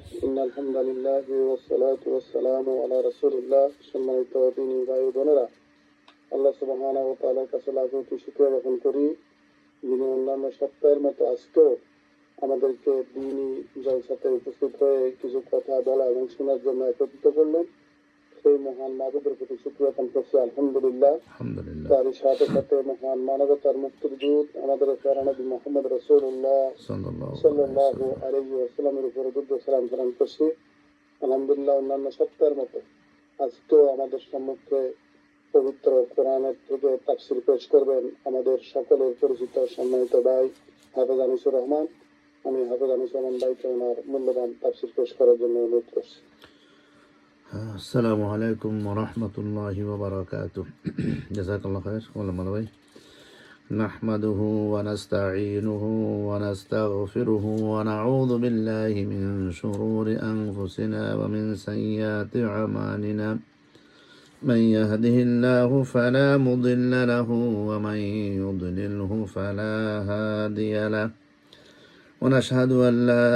إن الحمد لله والصلاة والسلام على رسول الله সম্মানিত দিনী ভাই বোনেরা, আল্লাহ সুবহানাহু ওয়া তাআলার কাছে লাখ কোটি শুকরিয়া জ্ঞাপন করি, যিনি অন্যান্য সপ্তাহের মতো আজকেও আমাদেরকে দিনী জলসাতে উপস্থিত হয়ে কিছু কথা বলা এবং শোনার জন্য একত্রিত করলেন। সেই মহান মাবুদের প্রতি শুকরিয়া জ্ঞাপন করছি, আলহামদুলিল্লাহ। তার সাথে সাথে মহান মানবতার মুক্তির দূত আমাদের প্যারা নবী মুহাম্মদ রাসূলুল্লাহ সাল্লাল্লাহু আলাইহি ওয়াসাল্লামের উপরে দুরূদ সালাম প্রেরণ করছি। আলহামদুলিল্লাহ, অন্যান্য সপ্তাহের মতো আজকেও আমাদের সম্মুখে পবিত্র কোরআনের থেকে তাফসীর পেশ করবেন আমাদের সকলের পরিচিত সম্মানিত ভাই হাফেজ আনিসুর রহমান। আমি হাফেজ আনিসুর রহমান ভাইকে ওনার মূল্যবান তাফসীর পেশ করার জন্য অনুরোধ করছি। আসসালামু আলাইকুম ওয়া রাহমাতুল্লাহি ওয়া বারাকাতুহু। জাযাকাল্লাহু খাইর। ওয়াল্লাহু ভাই নাহমাদুহু ওয়া নাস্তাঈনুহু ওয়া নাস্তাগফিরুহু ওয়া নাউযু বিল্লাহি মিন শুরুরি আনফুসিনা ওয়া মিন সাইয়্যাতি আমালিনা। من يهده الله فلا مضل له ومن يضلله فلا هادي له ونشهد أن لا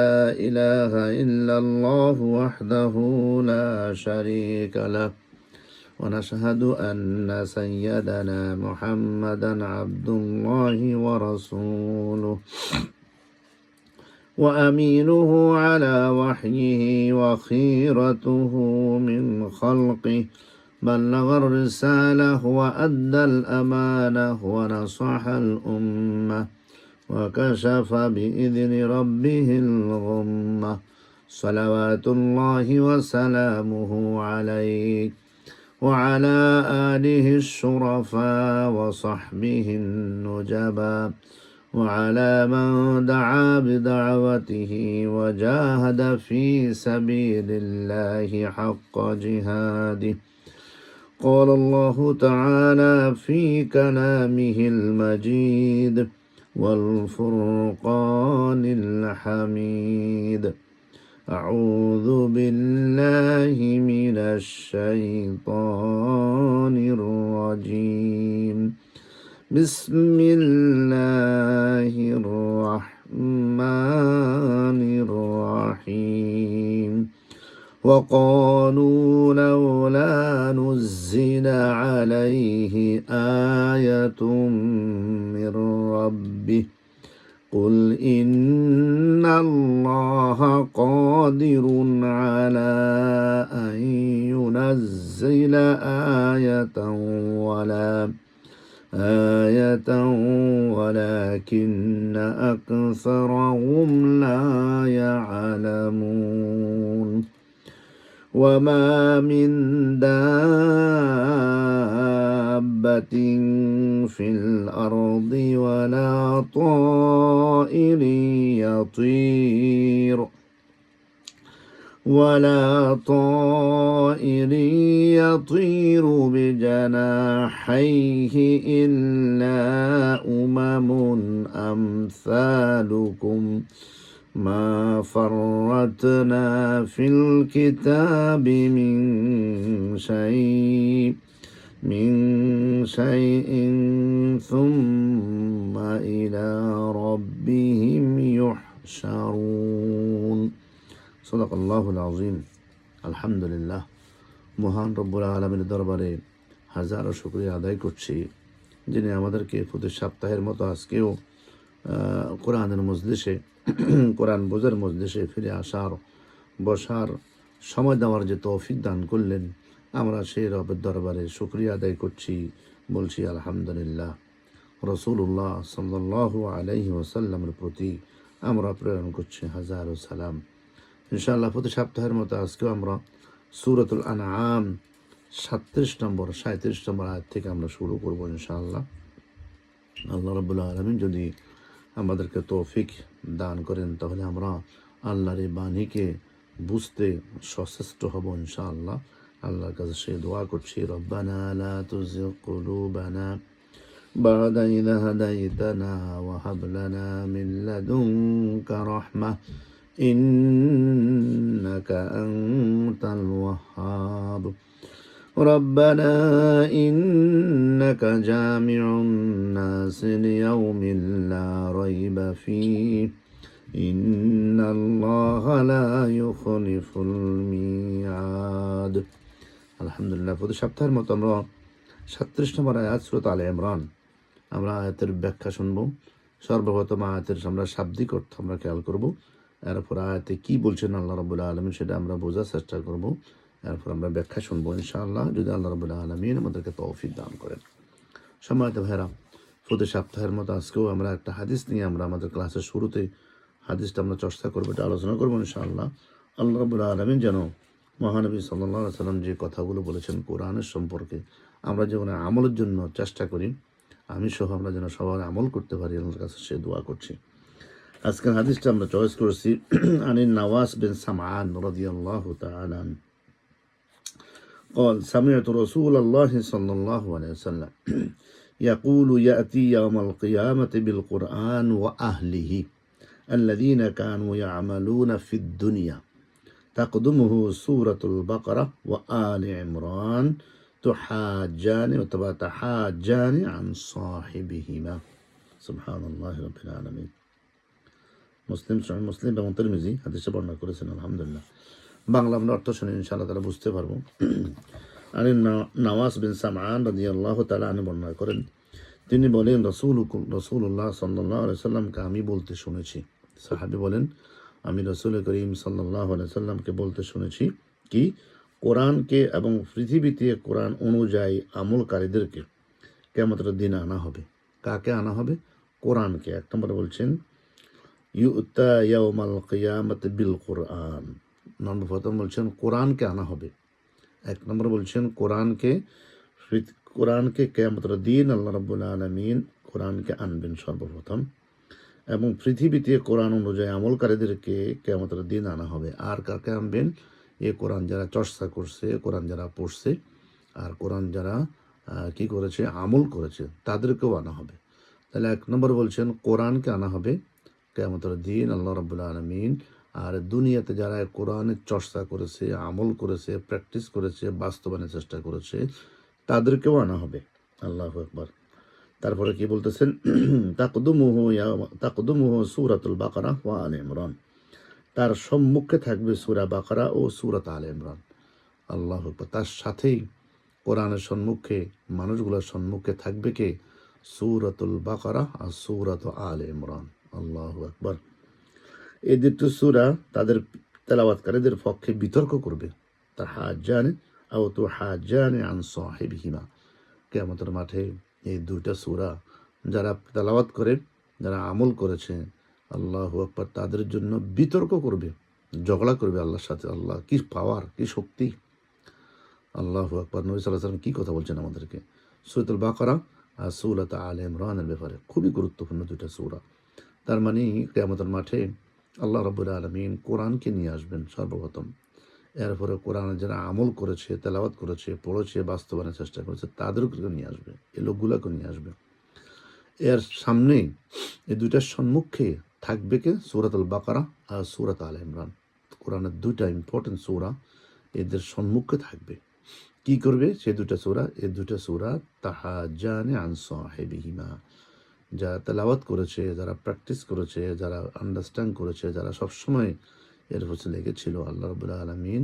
إله إلا الله وحده لا شريك له ونشهد أن سيدنا محمدا عبد الله ورسوله وأمينه على وحيه وخيرته من خلقه بلغ الرسالة وأدى الأمانة ونصح الأمة وكشف بإذن ربه الغمة صلوات الله وسلامه عليه وعلى آله الشرفاء وصحبه النجباء وعلى من دعا بدعوته وجاهد في سبيل الله حق جهاده. قال الله تعالى في كلامه المجيد والفرقان الحميد. أعوذ بالله من الشيطان الرجيم. بسم الله الرحمن الرحيم. وقالوا لولا نزل عليه آية من ربه قل إن الله قادر على أن ينزل آية ولكن أكثرهم لا يعلمون. وما من دابة في الأرض ولا طائر يطير بجناحيه إلا أمم أمثالكم ما فرطنا في الكتاب من شيء ثم إلى ربهم يحشرون. صدق الله العظيم. আলহামদুলিল্লাহ। মহান রব্বুল আলামিনের দরবারে হাজারো শুকরিয়া আদায় করছি, যিনি আমাদেরকে প্রতি সপ্তাহের মতো আজকেও কোরআনের মজলিসে, কোরআন বোঝার মজলিসে ফিরে আসার, বসার সময় দেওয়ার যে তৌফিক দান করলেন, আমরা সেই রবের দরবারে শুকরিয়া আদায় করছি, বলছি আলহামদুলিল্লাহ। রাসূলুল্লাহ সাল্লাল্লাহু আলাইহি ওয়াসাল্লামের প্রতি আমরা প্রেরণ করছি হাজারো সালাম। ইনশাআল্লাহ প্রতি সপ্তাহের মতো আজকেও আমরা সূরাতুল আনআম 37 নম্বর 37 নম্বর আয়াত থেকে আমরা শুরু করব ইনশাআল্লাহ। আল্লাহ রাব্বুল আলামিন যদি আমাদেরকে তৌফিক দান করেন তাহলে আমরা আল্লাহর এই বাণীকে বুঝতে সচেষ্ট হব ইনশাআল্লাহ। আল্লাহর কাছে সেই দোয়া করছি, রব্বানা লা তুযিগ কুলুবানা বা'দা ইয হাদাইতানা ওয়া হাব লানা মিন লাদুনকা রাহমাহ ইন্নাকা আনতাল ওয়াহ্হাব। ربنا إنك جامع الناس ليوم لا ريب فيه ইন্নাল্লাহা লা ইউখলিফুল মিয়াদ। আলহামদুলিল্লাহ, প্রতি সপ্তাহের মতো আমরা 37 নম্বর আয়াত সূরা আলে ইমরান, আমরা আয়াতের ব্যাখ্যা শুনব। সর্বপ্রথম আয়াতের আমরা শাব্দিক অর্থ আমরা খেয়াল করব, এরপর আয়াতে কি বলছেন আল্লাহ রাব্বুল আলামিন সেটা আমরা বোঝার চেষ্টা করব, এরপর আমরা ব্যাখ্যা শুনবো ইনশাআল্লাহ, যদি আল্লাহ রাব্বুল আলামিন আমাদেরকে তৌফিক দান করেন। সম্মানিত ভাইরা, প্রতি সপ্তাহের মতো আজকেও আমরা একটা হাদিস নিয়ে আমরা আমাদের ক্লাসের শুরুতে হাদিসটা আমরা চর্চা করবো, এটা আলোচনা করবো ইনশাআল্লাহ। আল্লাহ রাব্বুল আলামিন যেন মহানবী সাল্লাল্লাহু আলাইহি সাল্লাম যে কথাগুলো বলেছেন কোরআনের সম্পর্কে আমরা যেমন আমলের জন্য চেষ্টা করি, আমি সহ আমরা যেন সবার আমল করতে পারি, আল্লাহর কাছে সে দোয়া করছি। আজকের হাদিসটা আমরা চয়েস করেছি আনিন নওয়াস বিন সামআন রাদিয়াল্লাহু তাআলা আনহু قال سمعت رسول الله صلى الله عليه وسلم يقول يأتي يوم القيامة بالقرآن وأهله الذين كانوا يعملون في الدنيا تقدمه سورة البقرة وآل عمران تحاجان عن صاحبهما سبحان الله رب العالمين মুসলিম এবং তিরমিজি হাদিসে বর্ণনা করেছেন। আলহামদুলিল্লাহ, বাংলা আমরা অর্থ শুনে ইনশাআল্লাহ তারা বুঝতে পারবো। আর নওয়াস বিন সামআন রাদিয়াল্লাহু তাআলা আনহু বর্ণনা করেন, তিনি বলেন রাসূলুল্লাহ সাল্লাল্লাহু আলাইহি সাল্লামকে আমি বলতে শুনেছি। সাহাবী বলেন, আমি রাসূল করিম সাল্লাল্লাহু আলাইহি সাল্লামকে বলতে শুনেছি কি, কোরআনকে এবং পৃথিবীতে কোরআন অনুযায়ী আমলকারীদেরকে কিয়ামতের দিন আনা হবে। কাকে আনা হবে? কোরআনকে। এক নম্বরে বলছেন ইউতা ইয়াউমাল কিয়ামতি বিল কোরআন, নম্বর প্রথম বলছেন কোরআনকে আনা হবে। এক নম্বর বলছেন কোরআনকে কিয়ামতের দিন আল্লাহ রাব্বুল আলামিন কোরআনকে আনবেন সর্বপ্রথম, এবং পৃথিবীতে কোরআন অনুযায়ী আমলকারীদেরকে কিয়ামতের দিন আনা হবে। আর কাকে আনবেন? এ কোরআন যারা চর্চা করছে, কোরআন যারা পড়ছে, আর কোরআন যারা কি করেছে, আমল করেছে, তাদেরকেও আনা হবে। তাহলে এক নম্বর বলছেন কোরআনকে আনা হবে কিয়ামতের দিন আল্লাহ রাব্বুল আলামিন, আর দুনিয়াতে যারা কোরআনের চর্চা করেছে, আমল করেছে, প্র্যাকটিস করেছে, বাস্তবায়নের চেষ্টা করেছে, তাদেরকেও আনা হবে। আল্লাহু আকবার। তারপরে কি বলতেছেন, তাকদুমুহু সূরাতুল বাকারা ওয়া আলে ইমরান, তার সম্মুখে থাকবে সূরা বাকারা ও সূরাত আলে ইমরান। আল্লাহু আকবার। তার সাথেই কোরআনের সম্মুখে, মানুষগুলোর সম্মুখে থাকবে কে? সূরাতুল বাকারা আর সূরাত আলে ইমরান। আল্লাহু আকবার। এই দুটো সূরা তাদের তেলাওয়াতকারীদের পক্ষে বিতর্ক করবে। তুহাজ্জানি আন সাহিবিহিমা, কিয়ামতের মাঠে এই দুইটা সূরা যারা তেলাওয়াত করে, যারা আমল করেছে, আল্লাহু আকবার, তাদের জন্য বিতর্ক করবে, ঝগড়া করবে আল্লাহর সাথে। আল্লাহ কি পাওয়ার, কি শক্তি! আল্লাহু আকবার। নবী সাল্লাল্লাহু আলাইহি ওয়াসাল্লাম কি কথা বলছেন আমাদেরকে সূরাতুল বাকারা আর সূরাত আলে ইমরানের ব্যাপারে। খুবই গুরুত্বপূর্ণ দুইটা সূরা। তার মানে কিয়ামতের মাঠে আল্লাহ রাব্বুল আলামিন কোরআনকে নিয়ে আসবেন সর্বপ্রথম, এরপরে কোরআনে যারা আমল করেছে, তেলাওয়াত করেছে, পড়েছে, বাস্তবায়নের চেষ্টা করেছে, তাদেরকে নিয়ে আসবে, এই লোকগুলোকে নিয়ে আসবে। এর সামনে এই দুইটার সম্মুখে থাকবে কে? সূরাতুল বাকারা আর সূরাত আলে ইমরান। কোরআনের দুইটা ইম্পর্টেন্ট সূরা এদের সম্মুখে থাকবে। কি করবে সেই দুইটা সূরা? এই দুইটা সূরা তাহাজ্জানি আন সাহিবিহিমা, যারা তেলাওয়াত করেছে, যারা প্র্যাকটিস করেছে, যারা আন্ডারস্ট্যান্ড করেছে, যারা সবসময় এর হচ্ছে লেগেছিল, আল্লাহ রাব্বুল আলামিন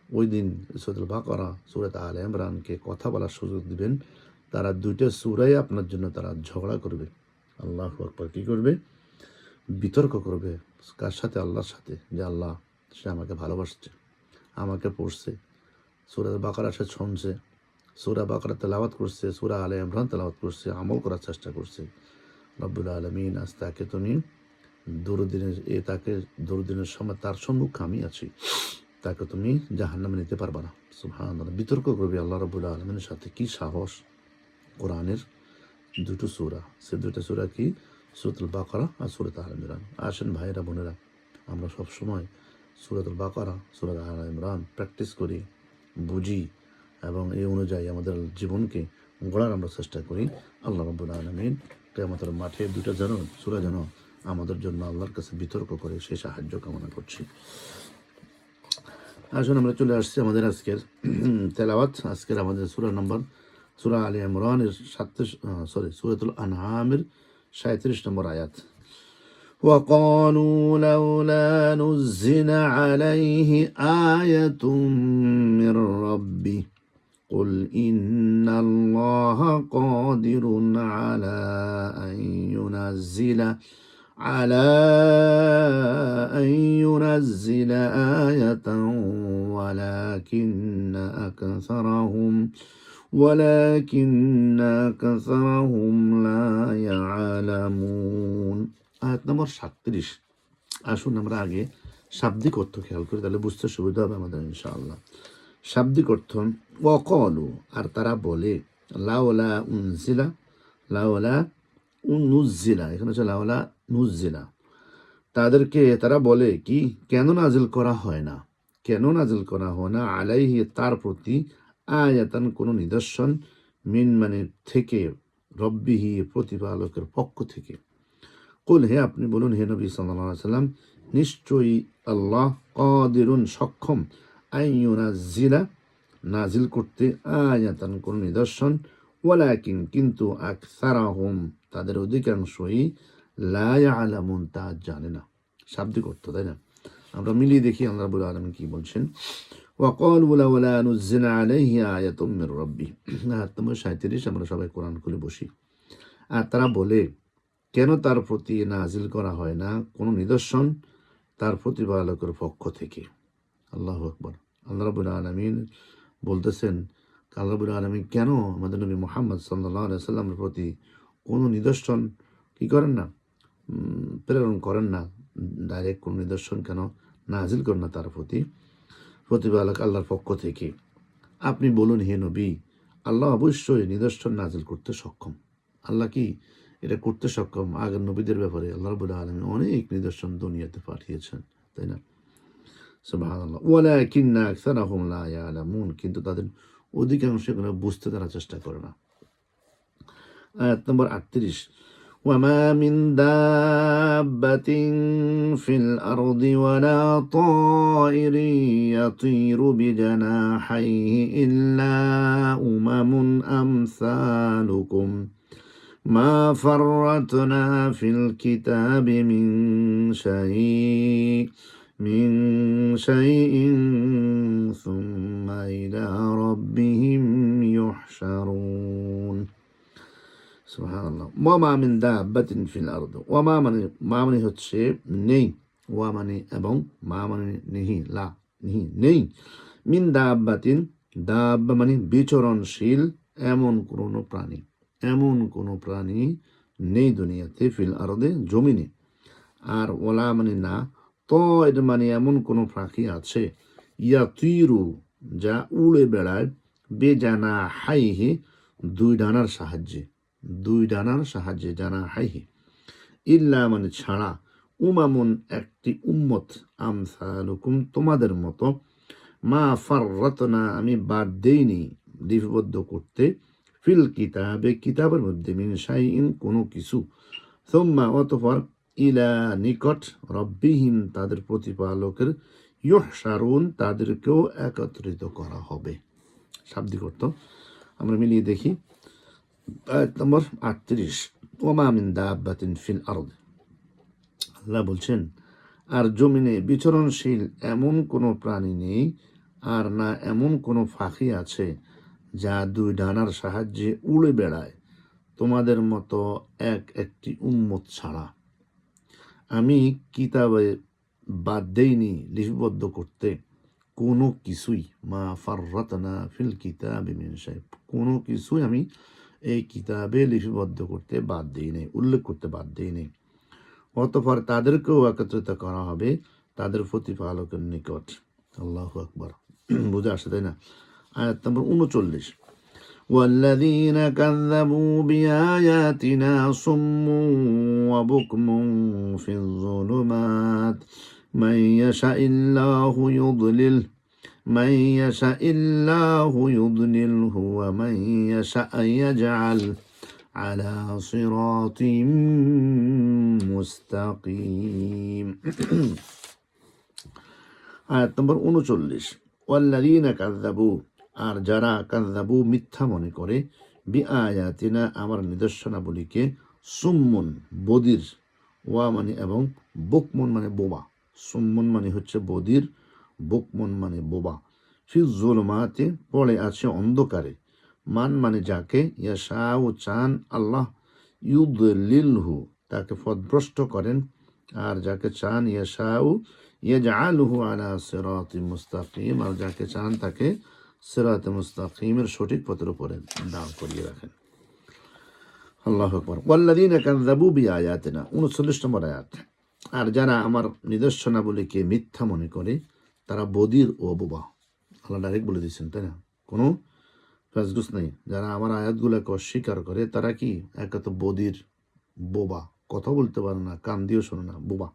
ওই দিন সূরাতুল বাকারা, সূরাত আলে ইমরানকে কথা বলার সুযোগ দিবেন। তারা দুইটা সূরাই আপনার জন্য তারা ঝগড়া করবে। আল্লাহু আকবার। কি করবে? বিতর্ক করবে। কার সাথে? আল্লাহর সাথে। যে আল্লাহ সে আমাকে ভালোবাসছে, আমাকে পড়ছে, সূরা বাকারা সে শুনছে, সূরা বাকারা তেলাওয়াত করছে, সূরা আলে ইমরান তেলাওয়াত করছে, আমল করার চেষ্টা করছে। রব্বুল আলামিন আজ তাকে তুমি দুর্দিনের সময় তার সম্মুখে আমি আছি, তাকে তুমি জাহান্নামে নিতে পারবা না। সুবহানাল্লাহ। বিতর্ক করবে আল্লাহ রাব্বুল আলামিনের সাথে। কি সাহস! কোরআনের দুটো সূরা, সে দুটো সূরা কি? সূরাতুল বাকারা আর সূরাত আলে ইমরান। আসেন ভাইরা বোনেরা, আমরা সবসময় সূরাতুল বাকারা, সূরাত আলে ইমরান প্র্যাকটিস করি, বুঝি, এবং এই অনুযায়ী আমাদের জীবনকে গড়ার আমরা চেষ্টা করি। আল্লাহ রাব্বুল আলামিন কিয়ামতের মাঠে দুটো সূরা যেন আমাদের জন্য আল্লাহর কাছে বিতর্ক করে, সেই সাহায্য কামনা করছি। আসুন আমরা চলে আসছি আমাদের আজকের তেলাওয়াত। আজকের আমাদের সূরা আলে ইমরানের সূরাতুল আনআমের 37 নম্বর আয়াত। وقالوا لولا نزل عليه آية من ربه قل إن الله قادر على أن ينزل على أن ينزل آية ولكن أكثرهم لا يعلمون. আয়াত নম্বর 37। আসুন আমরা আগে শাব্দিক অর্থ খেয়াল করি, তাহলে বুঝতে সুবিধা হবে আমাদের ইনশাআল্লাহ। শাব্দিক অর্থ ওয়াকালু, আর তারা বলে, লাওলা উনজিলা, লাওলা নুজিলা, এখানে হচ্ছে লাওলা নুজিলা, তাদেরকে তারা বলে কি, কেন নাজিল করা হয় না, কেন নাজিল করা হয় না আলাইহি তার প্রতি, আয়াতান কোনো নিদর্শন, মিন মানে থেকে, রব্বিহি প্রতিপালকের পক্ষ থেকে। কুল হে আপনি বলুন, হে নবী সাল্লাল্লাহু আলাইহি সাল্লাম, নিশ্চয়ই আল্লাহ কাদিরুন সক্ষম, আইয়ুনাজ্জিলা নাজিল করতে, আয়াতান কোন নিদর্শন, ওয়ালাকিন কিন্তু, আকসারাহুম তাদের অধিকাংশই, লা ইয়ালামুন তা জানে না। শাব্দিক অর্থ, তাই না? আমরা মিলিয়ে দেখি আল্লাহ রাব্বুল আলামিন কি বলছেন। ওয়াকালু লাওলা নুজিলা আলাইহি আয়াতুম মির রাব্বিহি, আয়াত নম্বর 37। আমরা সবাই কোরআন খুলে বসি। আর তারা বলে, কেন তার প্রতি নাজিল করা হয় না কোনো নিদর্শন তার প্রতিপালকের পক্ষ থেকে। আল্লাহু আকবার। আল্লাহ রাব্বুল আলামিন বলতেছেন, আল্লাহ রাব্বুল আলামিন কেন আমাদের নবী মুহাম্মদ সাল্লাল্লাহু আলাইহি সাল্লামের প্রতি কোনো নিদর্শন কি করেন না, প্রেরণ করেন না, ডাইরেক্ট কোনো নিদর্শন কেন নাজিল করেন না তার প্রতি, প্রতিপালক আল্লাহর পক্ষ থেকে। আপনি বলুন, হে নবী, আল্লাহ অবশ্যই নিদর্শন নাজিল করতে সক্ষম। আল্লাহ কি এটা করতে সক্ষম? আগের নবীদের ব্যাপারে আল্লাহ রাব্বুল আলামিন অনেক নিদর্শন দুনিয়াতে পাঠিয়েছেন, তাই না? সুবহানাল্লাহ। ওয়ালাকিন্না আকসারাহুম লা ইয়ালামুন, কিন্তু তাদের অধিকাংশ এগুলো বুঝতে তারা চেষ্টা করে না। আয়াত নম্বর 38। ওয়ামা মিন দাব্বাতিন ফিল আরদি ওয়ালা তায়রিন ইয়াতিরু বিজানাহিহি ইল্লা উমামুন আমসালুকুম মা ফাররাতনা ফিল কিতাবি মিন শাইইন সুম্মা ইলা রাব্বিহিম ইউহশারুন। সুবহানাল্লাহ। ওয়ামা মিন দাব্বাতিন ফিল আরদ, ওয়ামা মানে, মা মানে হচ্ছে নেই, ওয়া মানে এবং, মা মানে নেহি, লা নেহি নেই, মিন দাব্বাতিন, দাব্বা মানে বিচরণশীল, এমন কোনো প্রাণী, এমন কোনো প্রাণী নেই দুনিয়াতে, ফিল আরদে জমিনে। আর ওলা মানে না, তো এটা মানে এমন কোনো পাখি আছে, ইয়াতিরু যা উড়ে বেড়ায়, বেজানা হাইহি দুই ডানার সাহায্যে, দুই ডানার সাহায্যে, জানা হাইহি, ইল্লা মানে ছাড়া, উমামুন একটি উম্মত, আমসালুকুম তোমাদের মতো, মা ফাররাতনা আমি বাদ দেইনি লিপিবদ্ধ করতে, ফিল কিতাবে কিতাবের মধ্যে, মিন শাইইন কোনো কিছু, সুম্মা অতঃপর, ইলা নিকট, রব্বিহিম তাদের প্রতিপালকের, ইউহশারুন তাদেরকেও একত্রিত করা হবে। শাব্দিক অর্থ আমরা মিলিয়ে দেখি। আয়াত নম্বর 38। ওয়ামা মিন দাব্বাতিন ফিল আরদ, আল্লাহ বলছেন, আর জমিনে বিচরণশীল এমন কোনো প্রাণী নেই, আর না এমন কোনো পাখি আছে যা দুই ডানার সাহায্যে উড়ে বেড়ায়, তোমাদের মতো একটি উম্মত ছাড়া। আমি কিতাবে বাদ দেইনি লিপিবদ্ধ করতে কোনো কিছুই, মা ফাররাতনা ফিল কিতাবি মিন শাই, কোনো কিছুই আমি এই কিতাবে লিপিবদ্ধ করতে বাদ দিই নাই, উল্লেখ করতে বাদ দিই নাই। অতঃপর তাদেরকেও একত্রিত করা হবে তাদের প্রতিপালকের নিকট। আল্লাহু আকবার। বুঝে আসে, তাই না? আয়াত নম্বর 39। والذين كذبوا بآياتنا صم وبكم في الظلمات من يشاء الله يضلله ومن يشاء يجعل على صراط মুস্তাকিম। আয়াত নম্বর 39। ওয়াল্লাযীনা কাযযাবু, আর যারা, কাযযাবু মিথ্যা মনে করে, বিআয়াতিনা আমার নিদর্শনাবলীকে, সুম্মুন বদির, ওয়া মানে এবং, বুকমন মানে বোবা, সুম্মন মানে হচ্ছে বদির, বুকমন মানে বোবা, ফি জুলুমাতে পড়ে আছে অন্ধকারে, মান মানে যাকে, ইয়াশাউ চান আল্লাহ, ইউদলিলহু তাকে পথভ্রষ্ট করেন, আর যাকে চান ইয়াশাউ ইয়াজআলুহু আলা সিরাতিম মুস্তাকিম, আর যাকে চান তাকে সিরাতে মুস্তাকিমের সঠিক পথের উপরে দাঁড় করিয়ে রাখেন। আল্লাহু আকবার। ওয়াল্লাযীনা কাযযাবু বিআয়াতিনা, 39 নম্বর আয়াত। আর যারা আমার নিদর্শনাবলীকে মিথ্যা মনে করে তারা বদির ও বোবা। আল্লাহ ডাইরেক্ট বলে দিচ্ছেন, তাই না? কোনো ফেসগুস নেই। যারা আমার আয়াতগুলোকে অস্বীকার করে তারা কি একে তো বদির, বোবা, কথা বলতে পারে না, কান দিয়েও শোনে না, বোবা।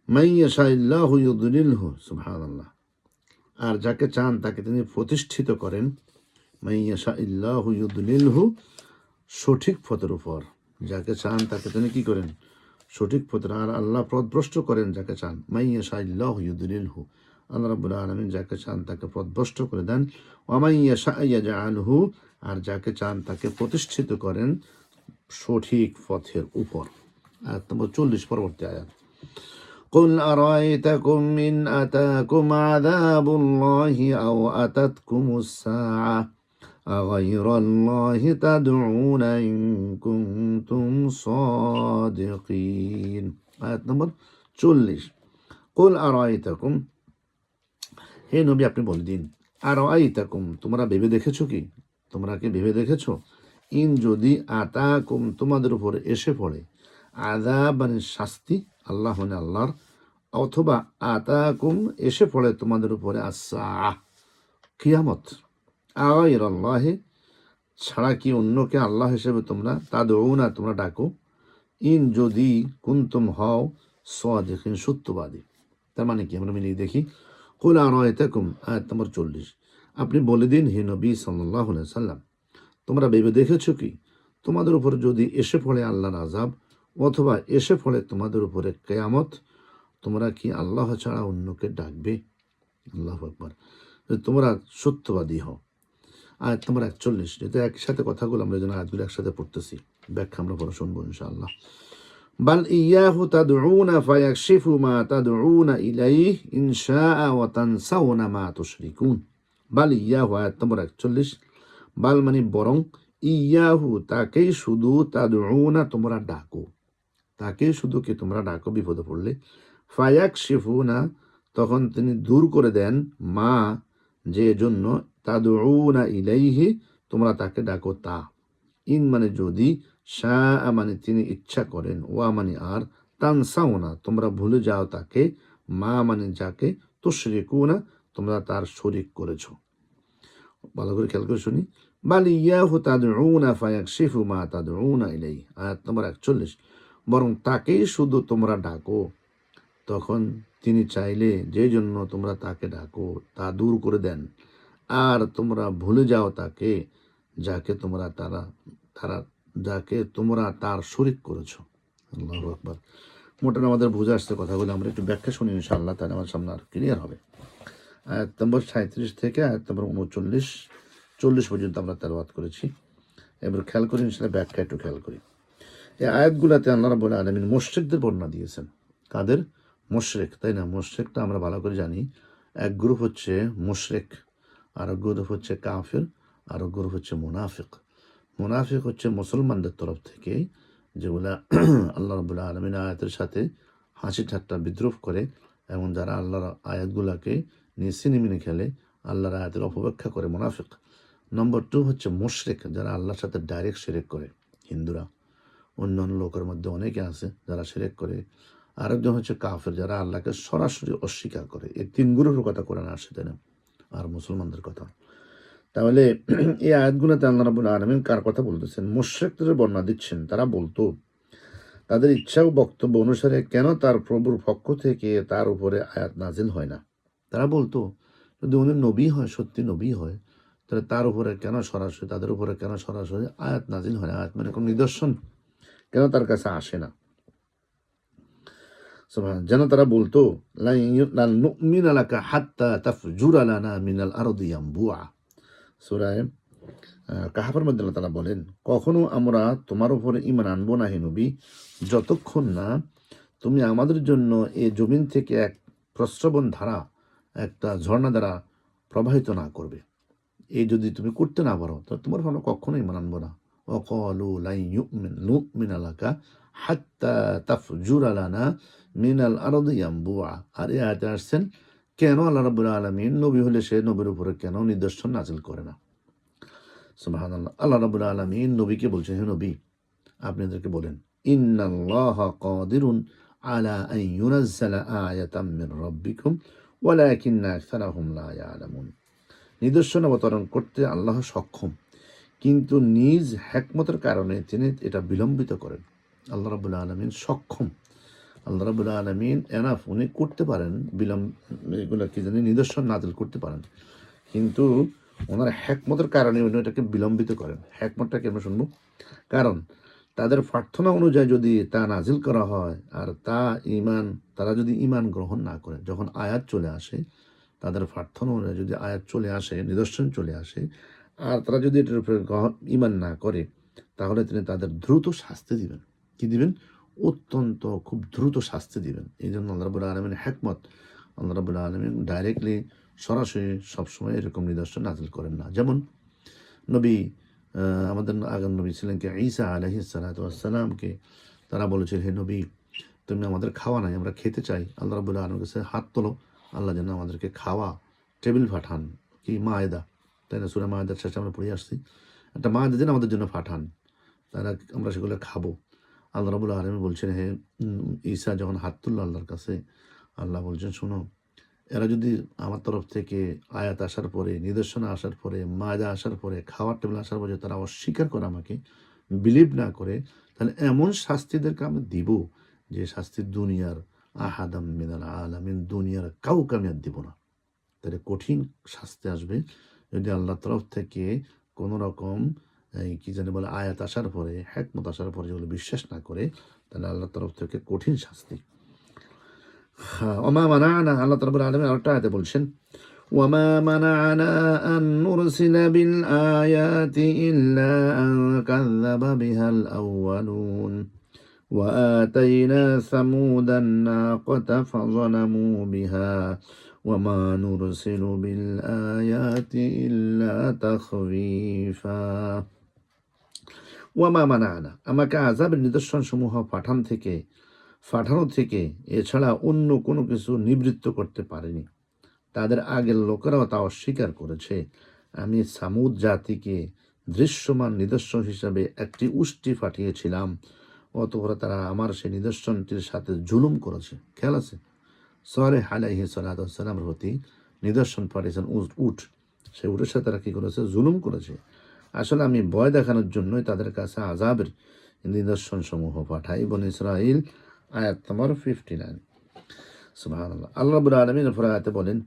মান ইয়াশাইল্লাহু ইউদলিলহু, সুবহানাল্লাহ। আর যাকে চান তাকে তিনি প্রতিষ্ঠিত করেন, মান ইয়াশাইল্লাহু ইউদলিলহু, সঠিক পথের উপর। যাকে চান তাকে তিনি কি করেন? সঠিক পথের। আর আল্লাহ পথভ্রষ্ট করেন যাকে চান। মান ইয়াশাইল্লাহু ইউদলিলহু, আল্লাহ রাব্বুল আলামিন যাকে চান তাকে পথভ্রষ্ট করে দেন। ওয়া মান ইয়াশা ইয়াজআলহু, আর যাকে চান তাকে প্রতিষ্ঠিত করেন সঠিক পথের উপর। আয়াত নম্বর 40, পরবর্তী আয়াত। قل أرأيتكم إن أتاكم عذاب الله أو أتتكم الساعة أغير الله تدعون إن كنتم صادقين। আয়াত নম্বর 40। قل أرأيتكم, হে নবী আপনি বলে দিন, আরআইতাকুম, তোমরা ভেবে দেখেছো কি, তোমরা কি ভেবে দেখেছো, ইন যদি, আতাকুম তোমাদের উপরে এসে পড়ে, আযাব মানে শাস্তি, আল্লাহ মানে আল্লাহর, অথবা আতাকুম এসে পড়ে তোমাদের উপরে আসসাআহ কিয়ামত, আগাইরাল্লাহি ছাড়া কি অন্যকে আল্লাহ হিসেবে তোমরা তাদউনা তোমরা ডাকো, ইন যদি কুনতুম হও সাদিকিন সত্যবাদী। তার মানে কি আমরা মিলিয়ে দেখি। কুল আরাআইতাকুম, আয়াত নম্বর 40। আপনি বলে দিন হে নবী সাল্লাল্লাহু আলাইহি সাল্লাম, তোমরা ভেবে দেখেছো কি, তোমাদের উপর যদি এসে পড়ে আল্লাহর আযাব, অথবা এসে পড়ে তোমাদের উপরে কিয়ামত, তোমরা কি আল্লাহ ছাড়া অন্যকে ডাকবে? আল্লাহু আকবার। তোমরা সত্যবাদী হও। আয়াত নম্বর 41। যেহেতু একসাথে কথাগুলো আমরা যেন আয়াতগুলো একসাথে পড়তেছি, ব্যাখ্যা আমরা পরে শুনবো ইনশাআল্লাহ। বাল ইয়াহু তাদউনা ফায়াকশিফু মা তাদউনা ইলাইহি ইন শাআ ওয়া তানসাউনা মা তুশরিকুন। বাল ইয়াহু, আয়াত নম্বর 41। বাল মানে বরং, ইয়াহু তাকেই শুধু, তাদউনা তোমরা ডাকো, তাকেই শুধু কি তোমরা ডাকো বিপদে পড়লে, ফায়াকশিফুনা তখন তিনি দূর করে দেন, মা যে জন্য, তাদউনা ইলাইহি তোমরা তাকে ডাকো তা, ইন মানে যদি, শাআ মানে তিনি ইচ্ছা করেন, ওয়া মানে আর, তানসাউনা তোমরা ভুলে যাও তাকে, মা মানে যাকে, তুশরিকুনা তোমরা তার শরীক করেছো। ভালো করে খেয়াল করে শুনি। বাল ইয়াহু তাদউনা ফায়াকশিফু মা তাদউনা ইলাইহি, আয়াত নম্বর 41। বরং তাকেই শুধু তোমরা ডাকো, তখন তিনি চাইলে যে জন্য তোমরা তাকে ডাকো তা দূর করে দেন, আর তোমরা ভুলে যাও তাকে যাকে তোমরা যাকে তোমরা তার শরীক করেছো। আল্লাহু আকবার। মোটামুটি আমাদের বুঝে আসছে কথাগুলো, আমরা একটু ব্যাখ্যা শুনি ইনশাআল্লাহ, তাহলে আমার সামনে আর ক্লিয়ার হবে। আয়াত নম্বর 37 থেকে আয়াত নম্বর 39-40 পর্যন্ত আমরা তেলাওয়াত করেছি। এবার খেয়াল করি ইনশাআল্লাহ, ব্যাখ্যা একটু খেয়াল করি। এই আয়াতগুলোতে আল্লাহ রাব্বুল আলামিন মুশরিকদের বর্ণনা দিয়েছেন। কাদের? মুশরিক, তাই না? মুশরিকটা আমরা ভালো করে জানি, এক গ্রুপ হচ্ছে মুশরিক, আর এক গ্রুপ হচ্ছে কাফির, আর এক গ্রুপ হচ্ছে মুনাফিক। মুনাফিক হচ্ছে মুসলমানদের তরফ থেকে যেগুলা আল্লাহ রাব্বুল আলামিন আয়াতের সাথে হাসি ঠাট্টা বিদ্রুপ করে, এবং যারা আল্লাহর আয়াতগুলাকে নিয়ে সিনেমিনে খেলে, আল্লাহর আয়াতের অপব্যাখ্যা করে, মুনাফিক। নম্বর 2 হচ্ছে মুশরিক, যারা আল্লাহর সাথে ডাইরেক্ট শিরক করে, হিন্দুরা, অন্যান্য লোকের মধ্যে অনেকে আছে যারা শিরক করে। আরেকজন হচ্ছে কাফের, যারা আল্লাহকে সরাসরি অস্বীকার করে। এই 3 গ্রুপের কথা কোরআনে আসে, তাই না? আর মুসলমানদের কথা। তাহলে এই আয়াতগুলোতে আল্লাহ রাব্বুল আলামিন কার কথা বলতেছেন? মুশরিকদের বর্ণনা দিচ্ছেন। তারা বলতো, তাদের ইচ্ছা ও বক্তব্য অনুসারে কেন তার প্রভুর পক্ষ থেকে তার উপরে আয়াত নাজিল হয় না। তারা বলতো, যদি উনি নবী হয়, সত্যি নবী হয়, তাহলে তার উপরে কেন সরাসরি, তাদের উপরে কেন সরাসরি আয়াত নাজিল হয় না? আয়াত মানে কোন নিদর্শন কেন তার কাছে আসে না? যেন তারা বলতো, লান নুমিনা লাকা হাত্তা তাফজুরা লানা মিনাল আরদি ইয়ামবুআ। সূরা কাহাফের মধ্যে আল্লাহ তাআলা বলেন, কখনো আমরা তোমার উপরে ঈমান আনবো না হে নবী, যতক্ষণ না তুমি আমাদের জন্য এই জমিন থেকে এক প্রস্রবণ ধারা, একটা ঝর্ণা দ্বারা প্রবাহিত না করবে। এই যদি তুমি করতে না পারো, তো তোমার আমরা কখনোই মানবো না। ওয়াকালু লাই নুমিনা লাকা হাত্তা তাফজুরা লানা মিনাল আরদি ইয়ামবুআ। আর এই আয়াতে আসছেন, কেন আল্লাহ রাব্বুল আলামিন নবী হলে সে নবীর উপরে কেন নিদর্শন নাজিল করে না? সুবহানাল্লাহ। আল্লাহ রাব্বুল আলামিন নবীকে বলছেন, হে নবী, আপনি এদেরকে বলেন, ইন্নাল্লাহা কাদিরুন আলা আন ইউনাজ্জালা আয়াতাম মির রাব্বিকুম ওয়ালাকিন্না আকসারাহুম লা ইয়ালামুন। নিদর্শন অবতরণ করতে আল্লাহ সক্ষম, কিন্তু নিজ হিকমতের কারণে তিনি এটা বিলম্বিত করেন। আল্লাহ রাব্বুল আলামিন সক্ষম, আল্লাহ রাব্বুল আলামিন এনাফ, উনি করতে পারেন এগুলো কি জানি নিদর্শন নাজিল করতে পারেন, কিন্তু ওনার হিকমতের কারণে উনি এটাকে বিলম্বিত করেন। হিকমতটা কেন শুনবো? কারণ তাদের প্রার্থনা অনুযায়ী যদি তা নাজিল করা হয় আর তারা যদি ঈমান গ্রহণ না করে, যখন আয়াত চলে আসে, তাদের প্রার্থনা অনুযায়ী যদি আয়াত চলে আসে, নিদর্শন চলে আসে, আর তারা যদি এটার উপরে ঈমান না করে, তাহলে তিনি তাদের দ্রুত শাস্তি দিবেন। কি দিবেন? অত্যন্ত খুব দ্রুত শাস্তি দিবেন। এই জন্য আল্লাহ রাব্বুল আলামিনের হিকমত, আল্লাহ রাব্বুল আলামিন ডাইরেক্টলি সরাসরি সবসময় এরকম নিদর্শন নাজিল করেন না। যেমন নবী, আমাদের আগের নবী ছিলেন কি ঈসা আলাইহিস সালাতু ওয়াস সালামকে তারা বলেছিল, হে নবী, তুমি আমাদের খাওয়া নাই, আমরা খেতে চাই। আল্লাহ রাব্বুল আলামিনের কাছে হাত তোলো, আল্লাহ যেন আমাদেরকে খাওয়া টেবিল পাঠান। কি মায়েদা, তাই না? সূরা মায়েদার শেষে আমরা পড়ে আসছি, একটা মায়েদা যেন আমাদের জন্য পাঠান, তারা আমরা সেগুলো খাবো। আল্লাহ রাব্বুল আলামিন বলছেন, হে ঈসা যখন হাত তুলল আল্লাহর কাছে, আল্লাহ বলছেন, শোনো, এরা যদি আমার তরফ থেকে আয়াত আসার পরে, নিদর্শন আসার পরে, মায়দা আসার পরে, খাওয়ার টেবিল আসার পরে তারা অস্বীকার করে, আমাকে বিলিভ না করে, তাহলে এমন শাস্তিদেরকে আমি দিব যে শাস্তি দুনিয়ার আহাদাম মিনাল আলামিন, দুনিয়ার কাউকে আমি আর দিব না। তাহলে কঠিন শাস্তি আসবে যদি আল্লাহর তরফ থেকে কোনো রকম কি জানি বলে আয়াত আসার পরে, হিকমত আসার পরে যেগুলো বিশ্বাস না করে, তাহলে আল্লাহর তরফ থেকে কঠিন শাস্তি। ওমা মানানা, আল্লাহ রাব্বুল আলামিন আরেকটা আয়াতে বলছেন, ওয়ামা মানানা আন নুরসিলা বিল আয়াতি ইল্লা আন কাযযাবা বিহাল আউয়ালুন ওয়া আতাইনা সামুদান নাকাতা ফাযালামু বিহা ওয়ামা নুরসিলু বিল আয়াতি ইল্লা তাখবীফা। ওয়ামা মানানা, আমাকে আযাবের নিদর্শন সমূহ পাঠানো থেকে এছাড়া অন্য কোনো কিছু নিবৃত্ত করতে পারেনি। তাদের আগের লোকেরাও তা অস্বীকার করেছে। আমি সামুদ জাতিকে দৃশ্যমান নিদর্শন হিসাবে একটি উষ্টি পাঠিয়েছিলাম, অতঃপর তারা আমার সেই নিদর্শনটির সাথে জুলুম করেছে। খেয়াল আছে, সালেহ আলাইহিস সালাতু ওয়াস সালামের প্রতি নিদর্শন পাঠিয়েছেন উট, সেই উটের সাথে তারা কী করেছে? জুলুম করেছে। আসলে আমি ভয় দেখানোর জন্যই তাদের কাছে আযাবের নিদর্শন সমূহ পাঠাই। বনী ইসরাঈল আয়াত নম্বর 59। সুবহানাল্লাহ। আল্লাহ রাব্বুল আলামিন পরে আয়াতে বলেন,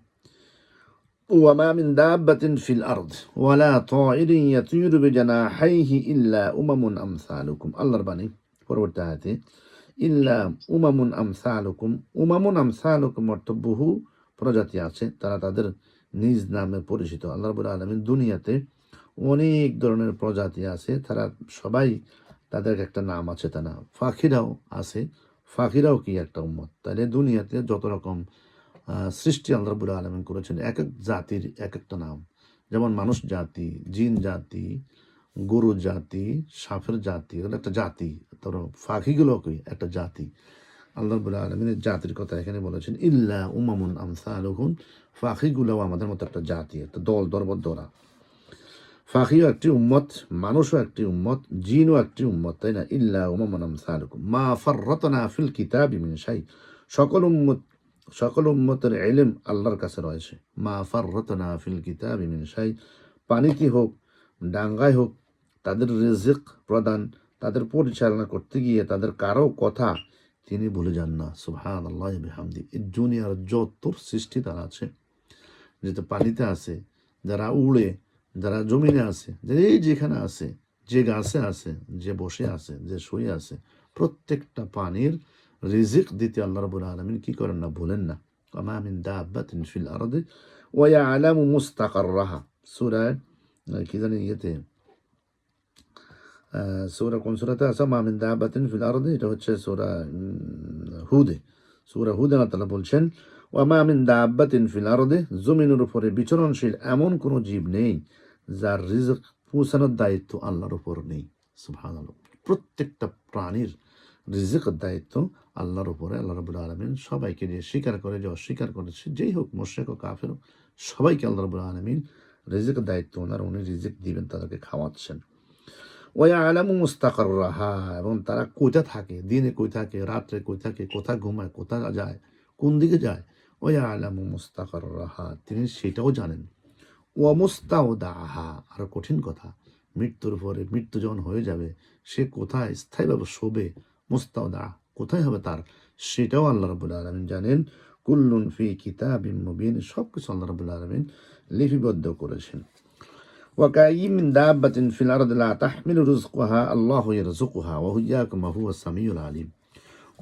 ওয়ামা মিন দাব্বাতিন ফিল আরদ ওয়ালা তায়রিন ইয়াতিরু বিজানাহিহি ইল্লা উমামুন আমসালুকুম। আল্লাহর বাণী, পরবর্তী আয়াতে, ইল্লা উমামুন আমসালুকুম। উমামুন আমসালুকুম অর্থ বহু প্রজাতি আছে, তারা তাদের নিজ নামে পরিচিত। আল্লাহ রাব্বুল আলামিন দুনিয়াতে অনেক ধরনের প্রজাতি আছে, তারা সবাই তাদের একটা নাম আছে, তা না? পাখিরাও আছে, পাখিরাও কি একটা উম্মত। তাহলে দুনিয়াতে যত রকম সৃষ্টি আল্লাহ রাব্বুল আলামিন করেছেন, এক এক জাতির এক একটা নাম। যেমন মানুষ জাতি, জিন জাতি, গরু জাতি, সাপের জাতি, এগুলো একটা জাতি। তারপর পাখিগুলো কি একটা জাতি। আল্লাহ রাব্বুল আলামিনের জাতির কথা এখানে বলেছেন, ইল্লা উমামুন আমসালুকুম, পাখিগুলোও আমাদের মতো একটা জাতি, একটা দল, দরবদ্ধরা। পাখিও একটি উম্মত, মানুষও একটি উম্মত, জিনও একটি উম্মত, তাই না? ইল্লা উমামুন আমসালুকুম মা ফাররাতনা ফিল কিতাবি মিন শাই। সকল উম্মতের ইলম আল্লাহর কাছে রয়েছে। মা ফাররাতনা ফিল কিতাবি মিন শাই। পানিতে হোক, ডাঙ্গায় হোক, তাদের রিজিক প্রদান, তাদের পরিচালনা করতে গিয়ে তাদের কারো কথা তিনি ভুলে যান না। সুবহানাল্লাহি বিহামদি। এই দুনিয়ার যত সৃষ্টি তারা আছে, যেটা পানিতে আছে, যারা উড়ে, যারা জমিনে আছে, যেখানে আছে, যে গাছে আছে, যে বসে আছে, যে শুয়ে আছে, প্রত্যেকটা পানির রিজিক দিতে আল্লাহ রাব্বুল আলামিন কি করেন না? ভুলেন না। ওয়া মা মিন দাব্বাতিন ফিল আরদি ওয়া ইয়ালামু মুস্তাকাররাহা। সূরা কি জানি ইয়েতে সূরা কোন সূরাতে আছে, মা মিন দাব্বাতিন ফিল আরদি, এটা হচ্ছে সূরা হুদে। সূরা হুদে আল্লাহ তাআলা বলছেন, ওয়া মা মিন দাব্বাতিন ফিল আরদি, জমিনের উপরে বিচরণশীল এমন কোনো জীব নেই যার রিজক পৌঁছানোর দায়িত্ব আল্লাহর উপর নেই। সুবহানাল্লাহ। প্রত্যেকটা প্রাণীর রিজকের দায়িত্ব আল্লাহর উপরে। আল্লাহ রাব্বুল আলামিন সবাইকে, যে স্বীকার করে, যে অস্বীকার করেছে, যেই হোক, মুশরিক ও কাফের, সবাইকে আল্লাহ রাব্বুল আলামিন রিজকের দায়িত্ব ওনার, উনি রিজিক দিবেন, তাদেরকে খাওয়াচ্ছেন। ওয়ায়ালামু মুস্তাকাররাহা, এবং তারা কোথা থাকে, দিনে কই থাকে, রাত্রে কই থাকে, কোথায় ঘুমায়, কোথায় যায়, কোন দিকে যায়। ওয়ায়ালামু মুস্তাকাররাহা, তিনি সেটাও জানেন। ওয়া মুস্তাওদাহা, আর কঠিন কথা, মৃত্যুর পরে, মৃত্যু যখন হয়ে যাবে, সে কোথায় স্থায়ীভাবে শোবে, মুস্তাওদা কোথায় হবে তার, সেটাও আল্লাহ রাব্বুল আলামিন জানেন। কুল্লুন ফি কিতাবিম মুবিন, সব কিছু আল্লাহ রাব্বুল আলামিন লিপিবদ্ধ করেছেন। وكأين من دابة في الأرض لا تحمل رزقها الله يرزقها وإياكم وهو السميع العليم।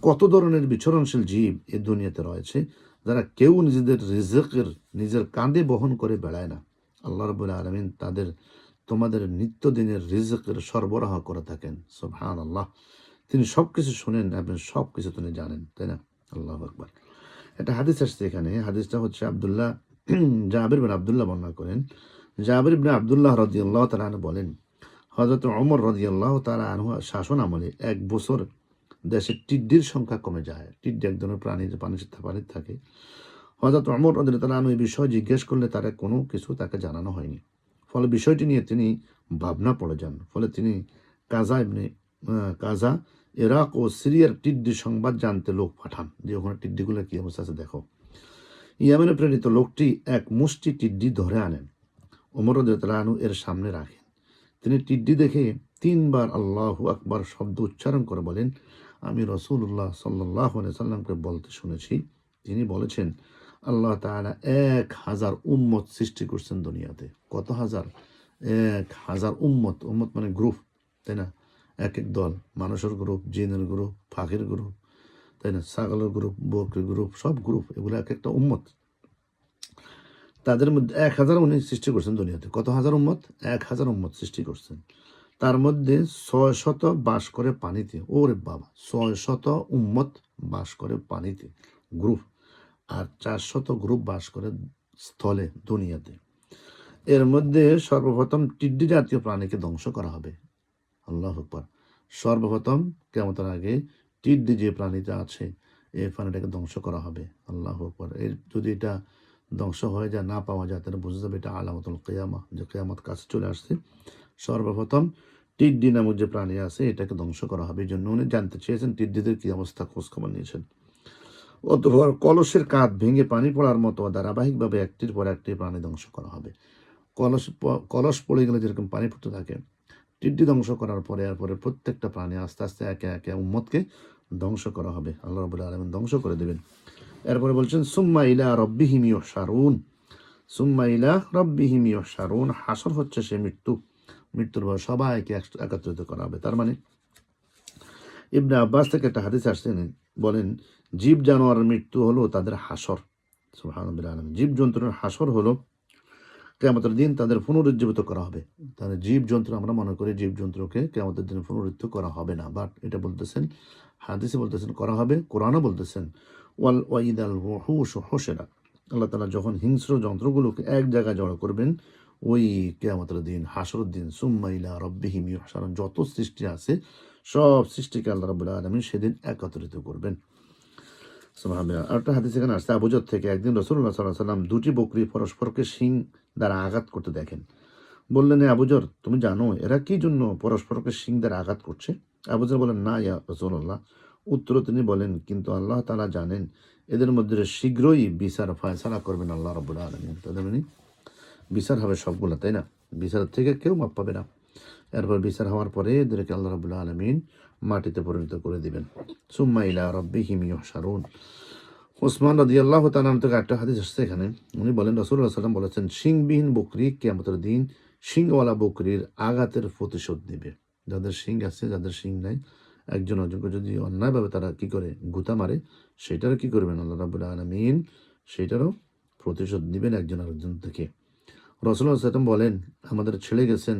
কত ধরনের বিচরণশীল জীব এ দুনিয়াতে রয়েছে, যারা কেউ নিজেদের রিজকের নিজের কাঁধে বহন করে বেড়ায় না। আল্লাহ রাব্বুল আলামিন তোমাদের নিত্যদিনের রিজকের সরবরাহ করে থাকেন। সুবহানাল্লাহ। তিনি সবকিছু শুনেন এবং সবকিছু তিনি জানেন, তাই না? আল্লাহু আকবার। একটা হাদিস আসছে এখানে, হাদিসটা হচ্ছে জাবির বিন আব্দুল্লাহ বর্ণনা করেন। জাবির ইবনে আব্দুল্লাহ রাদিয়াল্লাহু তাআলা আনহু বলেন, হযরত ওমর রাদিয়াল্লাহু তাআলা আনহু শাসন আমলে এক বছর দেশে টিড্ডির সংখ্যা কমে যায়। টিড্ডি এক ধরনের প্রাণী, যে পানিতে থাকে। হযরত ওমর রাদিয়াল্লাহু তাআলা আনহু এই বিষয় জিজ্ঞেস করলে তারা কোনো কিছু তাকে জানানো হয়নি। ফলে বিষয়টি নিয়ে তিনি ভাবনা পড়ে যান। ফলে তিনি কাজা ইরাক ও সিরিয়ার টিড্ডি সংবাদ জানতে লোক পাঠান, যে ওখানে টিড্ডিগুলো কি অবস্থা আছে দেখো। ইয়ামেনে প্রেরিত লোকটি এক মুষ্টি টিড্ডি ধরে আনেন, ওমর রাদিয়াল্লাহু আনহু এর সামনে রাখেন। তিনি টিড্ডি দেখে ৩ বার আল্লাহু আকবার শব্দ উচ্চারণ করে বলেন, আমি রাসূলুল্লাহ সাল্লাল্লাহু আলাইহি সাল্লামকে বলতে শুনেছি, তিনি বলেছেন, আল্লাহ তাআলা ১,০০০ উম্মত সৃষ্টি করছেন দুনিয়াতে। কত হাজার? ১,০০০ উম্মত। উম্মত মানে গ্রুপ, তাই না? এক এক দল, মানুষের গ্রুপ, জিনের গ্রুপ, পাখির গ্রুপ, তাই না? ছাগলের গ্রুপ, বকরির গ্রুপ, সব গ্রুপ, এগুলো এক একটা উম্মত। তাদের মধ্যে ১,০০০ উনি সৃষ্টি করছেন দুনিয়াতে। কত হাজার উম্মত? ১,০০০ উম্মত সৃষ্টি করছেন। তার মধ্যে ৬০০ বাস করে পানিতে। ওরে বাবা, ৬০০ উম্মত বাস করে পানিতে, গ্রুপ। আর ৪০০ গ্রুপ বাস করে স্থলে, দুনিয়াতে। এর মধ্যে সর্বপ্রথম টিড্ডি জাতীয় প্রাণীকে ধ্বংস করা হবে। আল্লাহু আকবার। সর্বপ্রথম কিয়ামতের আগে টিড্ডি যে প্রাণীটা আছে, এই প্রাণীটাকে ধ্বংস করা হবে। আল্লাহু আকবার। এর যদি এটা ধ্বংস হয়ে যায়, না পাওয়া যায়, তাহলে বোঝা যাবে এটা আলামতুল কিয়ামা, যে কিয়ামত কাছে চলে আসছে। সর্বপ্রথম টিড্ডি নামক যে প্রাণী আছে, এটাকে ধ্বংস করা হবে। এই জন্য উনি জানতে চেয়েছেন টিড্ডিদের কি অবস্থা, খোঁজখবর নিয়েছেন। অতঃপর কলসের কাঁধ ভেঙে পানি পড়ার মতো ধারাবাহিকভাবে একটির পর একটি প্রাণী ধ্বংস করা হবে। কলস পড়ে গেলে যেরকম পানি পড়তে থাকে, টিড্ডি ধ্বংস করার পরে এরপরে প্রত্যেকটা প্রাণী আস্তে আস্তে একে একে উম্মতকে ধ্বংস করা হবে। আল্লাহ রাব্বুল আলামিন ধ্বংস করে দেবেন। এরপরে বলছেন, সুম্মা ইলা রাব্বিহিম ইউহশারুন। সুম্মা ইলা রাব্বিহিম ইউহশারুন, হাসর হচ্ছে সে মৃত্যু। মৃত্যুর পর সবাইকে একত্রিত করা হবে। তার মানে ইবনে আব্বাস থেকে একটা হাদিস আসছে, বলেন, জীব জানোয়ারের মৃত্যু হলো তাদের হাসর। সুবহানাল্লাহ। জীব জন্তুর হাসর হলো কিয়ামতের দিন তাদের পুনরুজ্জীবিত করা হবে। তাহলে জীব জন্তু, আমরা মনে করি জীব জন্তুকে কিয়ামতের দিন পুনরুত্থিত করা হবে না, বাট এটা বলতেছেন হাদিসে, বলতেছেন করা হবে। কোরআনও বলতেছেন, ওয়াইদাল ওহুশু হুশিরা, আল্লাহ তাআলা যখন হিংস্র যন্ত্রগুলোকে এক জায়গায় জড়ো করবেন ওই কিয়ামতের দিন, হাসরের দিন, সুম্মা ইলা রাব্বিহিম ইউহশারুন, যত সৃষ্টি আছে সব সৃষ্টিকে আল্লাহ রাব্বুল আলামিন সেদিন একত্রিত করবেন। সুবহানাল্লাহ। আরেকটা হাদিস এখানে আসছে আবু যর থেকে, একদিন রাসূলুল্লাহ সাল্লাল্লাহু আলাইহি ওয়াসাল্লাম দুটি বকরি পরস্পরকে শিং দ্বারা আঘাত করতে দেখেন। বললেন, আবু যর, তুমি জানো এরা কি জন্য পরস্পরকে শিং দ্বারা আঘাত করছে? আবু যর বলেন, না ইয়া রাসূলুল্লাহ। উত্তরে তিনি বলেন, কিন্তু আল্লাহ তাআলা জানেন এদের মধ্যে শীঘ্রই বিচার ফয়সালা করবেন আল্লাহ রাব্বুল আলামিন। তাদের মানে বিচার হবে সবগুলো, তাই না? বিচার থেকে কেউ মাপ পাবে না। এরপর বিচার হওয়ার পরে এদেরকে আল্লাহ রাব্বুল আলামিন মাটিতে পরিণত করে দিবেন। সুম্মা ইলা রাব্বিহিম ইউহশারুন। ওসমান রাদিয়াল্লাহু তাআলা থেকে একটা হাদিস আসছে এখানে, উনি বলেন, রাসূলুল্লাহ সাল্লাল্লাহু আলাইহি ওয়াসাল্লাম বলেছেন, শিংবিহীন বকরি কিয়ামতের দিন শিংওয়ালা বকরির আঘাতের প্রতিশোধ নেবে। যাদের শিং আছে, যাদের শিং নাই, একজন একজনকে যদি অন্যায়ভাবে তারা কি করে গুতা মারে, সেটারও কি করবেন আল্লাহ রাব্বুল আলামিন, সেটারও প্রতিশোধ নেবেন একজন আরেকজন থেকে। রাসূলুল্লাহ সাল্লাল্লাহু আলাইহি ওয়াসাল্লাম বলেন, আমাদের ছেড়ে গেছেন,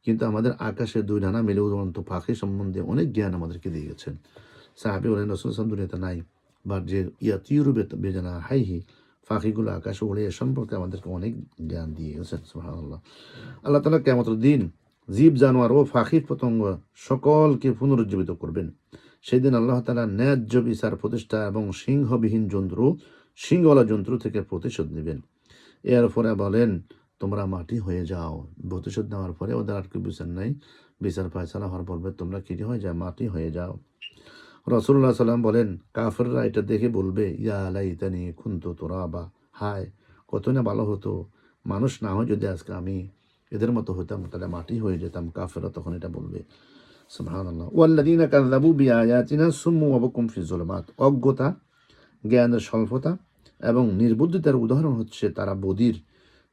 কিন্তু আমাদের আকাশে দুই ডানা মেলে উড়ন্ত পাখি সম্বন্ধে অনেক জ্ঞান আমাদেরকে দিয়ে গেছেন। সাহাবী বলেন, রাসূলুল্লাহ সাল্লাল্লাহু আলাইহি ওয়াসাল্লাম দুনিয়াতে নাই, বাট যে ইয়াতিরু বেজানা হাইহি, পাখিগুলো আকাশে উড়ে এ সম্পর্কে আমাদেরকে অনেক জ্ঞান দিয়ে গেছেন। সুবহানাল্লাহ। আল্লাহ তাআলা কিয়ামতের দিন জীব জানোয়ার ও পাখি পতঙ্গ সকলকে পুনরুজ্জীবিত করবেন। সেই দিন আল্লাহ তাআলা ন্যায্য বিচার প্রতিষ্ঠা এবং সিংহবিহীন জন্তু, সিংহওয়ালা জন্তু থেকে প্রতিশোধ নেবেন। এরপরে বলেন, তোমরা মাটি হয়ে যাও। প্রতিশোধ নেওয়ার পরে ওদের আর কি বিচার নাই, বিচার ফায়সালা হওয়ার পর তোমরা কি হয়ে যাও, মাটি হয়ে যাও। রাসূলুল্লাহ সাল্লাম বলেন, কাফেররা এটা দেখে বলবে, ইয়া লাইতানি কুনতু তুরাবা, হায় কত না ভালো হতো, মানুষ না হয় যদি আজকে আমি এদের মতো হতাম, তাহলে মাটি হয়ে যেতাম। কাফেররা তখন এটা বলবে। সুবহানাল্লাহ। ওয়াল্লাযীনা কাযযাবু বিআয়াতিনা সুম্মু ওয়া বুকুম ফি যুলুমাত, অজ্ঞতা, জ্ঞানের স্বল্পতা এবং নির্বুদ্ধিতার উদাহরণ হচ্ছে তারা বধির,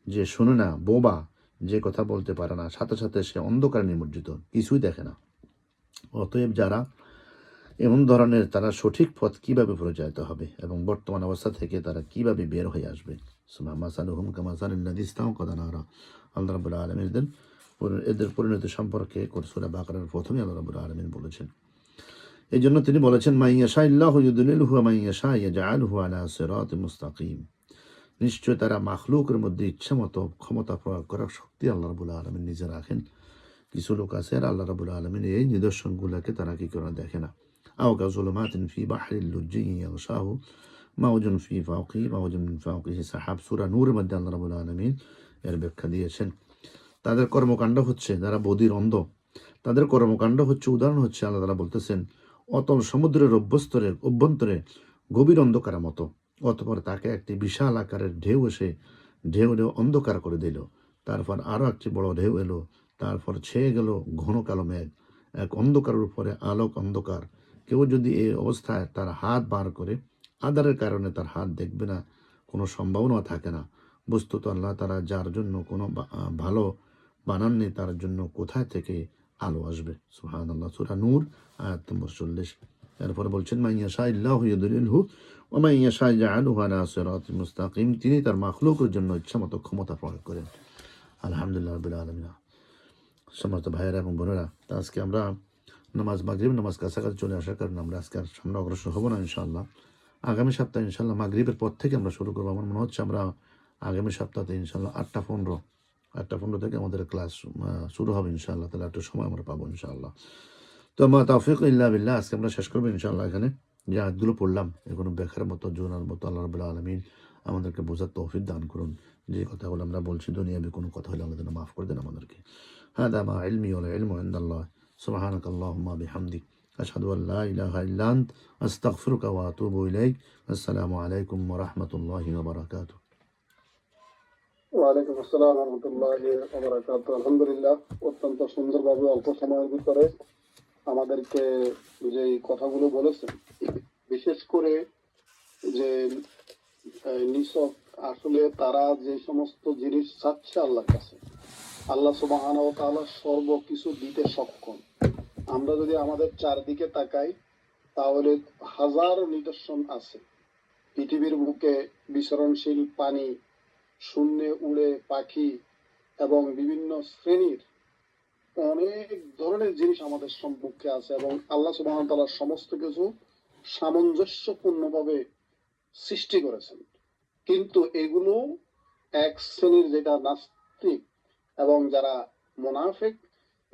যে শোনে না, বোবা, যে কথা বলতে পারে না, সাথে সাথে সে অন্ধকারে নিমজ্জিত, কিছুই দেখে না। অতএব যারা এমন ধরনের, তারা সঠিক পথ কিভাবে পরিচালিত হবে এবং বর্তমান অবস্থা থেকে তারা কিভাবে বের হয়ে আসবে। মাসালুহুম কামাসালিল্লাযী ইসতাওকাদা নারা। আল্লাহ রাব্বুল আলামিন এদের পরিণতি সম্পর্কে সূরা বাকারার প্রথমে আল্লাহ রাব্বুল আলামিন বলেছেন। এই জন্য তিনি বলেছেন, মাইয়াশাইল্লাহু ইউদলিলহু ওয়া মাইয়াশা ইয়াজআলহু আলা সিরাতিন মুস্তাকিম। নিশ্চয় তারা মাখলুকের মধ্যে ইচ্ছা মতো ক্ষমতা প্রয়োগ করার শক্তি আল্লাহ রাব্বুল আলামিন নিজে রাখেন। কিছু লোক আছে আর আল্লাহ রাব্বুল আলামিন এই নিদর্শনগুলোকে তারা কি করে দেখে না। আও কাযুলুমাতিন ফি বাহরিল লুজ্জিয়্যিন ইয়াগশাহু মাওজুন ফি ফাওকিহি মাওজুন মিন ফাওকিহি সাহাব। সূরা নূরের মধ্যে আল্লাহ রাব্বুল আলামিন এর ব্যাখ্যা দিয়েছেন। তাদের কর্মকাণ্ড হচ্ছে, যারা বধির অন্ধ, তাদের কর্মকাণ্ড হচ্ছে, উদাহরণ হচ্ছে, আল্লাহ তাআলা বলতেছেন, অতল সমুদ্রের অভ্যন্তরে গভীর অন্ধকারের মতো। অতঃপর তাকে একটি বিশাল আকারের ঢেউ এসে ঢেউ অন্ধকার করে দিল। তারপর আরও একটি বড় ঢেউ এলো, তারপর ছেয়ে গেল ঘন কালো মেঘ। এক অন্ধকারের উপরে আলোক অন্ধকার। কেউ যদি এই অবস্থায় তার হাত বার করে, আধারের কারণে তার হাত দেখবে না, কোনো সম্ভাবনা থাকে না। বস্তুত আল্লাহ তাআলা যার জন্য কোনো ভালো বানাননি, তার জন্য কোথায় থেকে আলো আসবে। সুবহানাল্লাহ। সূরা নূর আয়াত নম্বর 40। এরপরে বলছেন, মাইয়াশাইল্লাহু ইউদলিলহু ওয়া মাইয়াশা ইয়াজআলহু আলা সিরাতিন মুস্তাকিম। তিনি তার মাখলুকের জন্য ইচ্ছামতো ক্ষমতা প্রয়োগ করেন। আলহামদুলিল্লাহ রাব্বিল আলামিন। সমস্ত ভাইয়েরা এবং বোনেরা, তা আজকে আমরা মাগরিব নামাজ কাছাকাছি চলে আসার কারণে আমরা আজকে আর সামনে অগ্রসর হব না ইনশাআল্লাহ। আগামী সপ্তাহে ইনশাআল্লাহ মাগরিবের পর থেকে আমরা শুরু করবো। আমার মনে হচ্ছে আমরা আগামী সপ্তাহে ইনশাআল্লাহ 8টা 15 থেকে আমাদের ক্লাস শুরু হবে ইনশাআল্লাহ। তাহলে একটু সময় আমরা পাবো ইনশাআল্লাহ। তো মা তাওফিক ইল্লা বিল্লাহ। আজকে আমরা শেষ করবো ইনশাআল্লাহ। এখানে যে আয়াতগুলো পড়লাম, এগুলো ব্যাখ্যার মতো, জোনার মতো আল্লাহ রাব্বুল আলামিন আমাদেরকে বোঝার তৌফিক দান করুন। যে কথাগুলো আমরা বলছি দুনিয়াবি কোনো কথা হলে আল্লাহ যেন মাফ করে দেন আমাদেরকে। হাদা মা ইলমি ওয়াল ইলমু ইনদাল্লাহ। সুবহানাকাল্লাহুম্মা বিহামদিক আশহাদু আল লা ইলাহা ইল্লা আন্ত আস্তাগফিরুকা ওয়া আতুবু ইলাইক। আসসালামু আলাইকুম ওয়া রাহমাতুল্লাহি ওয়া বারাকাতুহু। ওয়ালাইকুম আসসালাম ওয়া রাহমাতুল্লাহি ওয়া বারাকাতুহু। আলহামদুলিল্লাহ, অত্যন্ত সুন্দরভাবে অল্প সময়ের ভিতরে আমাদেরকে যে কথাগুলো বলেছেন, বিশেষ করে যে নিছক আসলে তারা যে সমস্ত জিনিস চাচ্ছে আল্লাহর কাছে, আল্লাহ সুবহানাহু ওয়া তাআলা সর্বকিছু দিতে সক্ষম। আমরা যদি আমাদের চারদিকে তাকাই, তাহলে হাজারো নিদর্শন আছে। পৃথিবীর বুকে বিচরণশীল পানি, শূন্যে উড়ে পাখি এবং বিভিন্ন শ্রেণীর অনেক ধরনের জিনিস আমাদের সম্মুখে আছে, এবং আল্লাহ সুবহানাহু ওয়া তাআলা সমস্ত কিছু সামঞ্জস্যপূর্ণভাবে সৃষ্টি করেছেন। কিন্তু এগুলো এক শ্রেণীর, যেটা নাস্তিক এবং যারা মুনাফিক,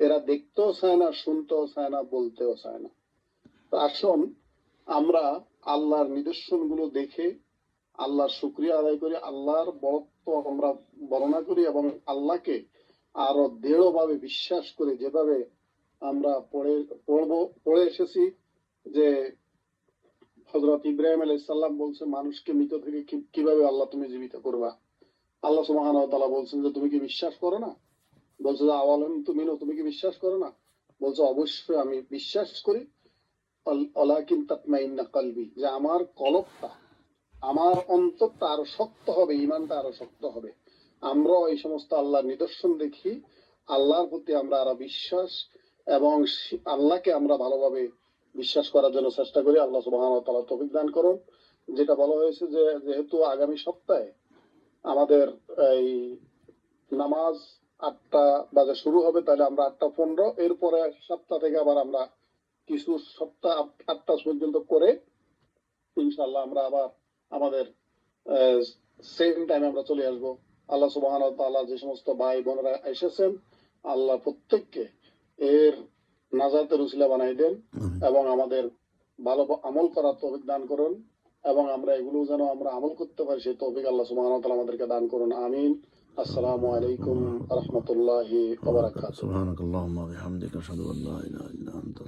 এরা দেখতেও চায় না, শুনতেও চায় না, বলতেও চায় না। তো আসুন আমরা আল্লাহর নিদর্শনগুলো দেখে আল্লাহর শুকরিয়া আদায় করি, আল্লাহর বড়ত্ব আমরা বর্ণনা করি এবং আল্লাহকে আরো দৃঢ়ভাবে বিশ্বাস করি। যেভাবে আমরা পড়ে এসেছি যে হযরত ইব্রাহিম আলাইহিস সালাম বলছে, মানুষকে মৃত থেকে কিভাবে আল্লাহ তুমি জীবিত করবা। আল্লাহ সুবহানাহু ওয়া তাআলা বলছেন যে তুমি কি বিশ্বাস করো না? বলছে যে আওয়ালাম তুমিনো, তুমি কি বিশ্বাস করো না? বলছে অবশ্যই আমি বিশ্বাস করি, ওয়ালাকিন তাতমাইন্না কলবি, যে আমার কলবটা, আমার অন্তরটা আরো শক্ত হবে, ঈমানটা আরো শক্ত হবে। আমরা এই সমস্ত আল্লাহর নিদর্শন দেখি, আল্লাহর প্রতি আমরা আরো বিশ্বাস এবং আল্লাহকে আমরা ভালোভাবে বিশ্বাস করার জন্য চেষ্টা করি। আল্লাহ সুবহানাহু ওয়া তাআলা তৌফিক দান করুন। যেটা বলা হয়েছে যে যেহেতু আগামী সপ্তাহে আমাদের এই নামাজ 8টা বাজে শুরু হবে, তাহলে আমরা 8:15, এরপরে 7টা থেকে আবার আমরা কিছু সপ্তাহ 8টা পর্যন্ত করে ইনশাআল্লাহ আমরা আবার আমাদের সেম টাইমে আমরা চলে আসবো। আল্লাহ সুবহানাহু ওয়া তাআলা যে সমস্ত ভাই বোনেরা এসেছেন, আল্লাহ প্রত্যেককে এর নাজাতের উসিলা বানাই দেন এবং আমাদের ভালো আমল করার তৌফিক দান করুন, এবং আমরা এগুলো যেন আমরা আমল করতে পারি সেই তৌফিক আল্লাহ সুবহানাহু ওয়া তাআলা আমাদেরকে দান করুন। আমিন। আসসালামু আলাইকুম ওয়া রাহমাতুল্লাহি ওয়া বারাকাতুহু। সুবহানাকাল্লাহুম্মা ওয়া বিহামদিকা আশহাদু আল্লা ইলাহা ইল্লা আনতা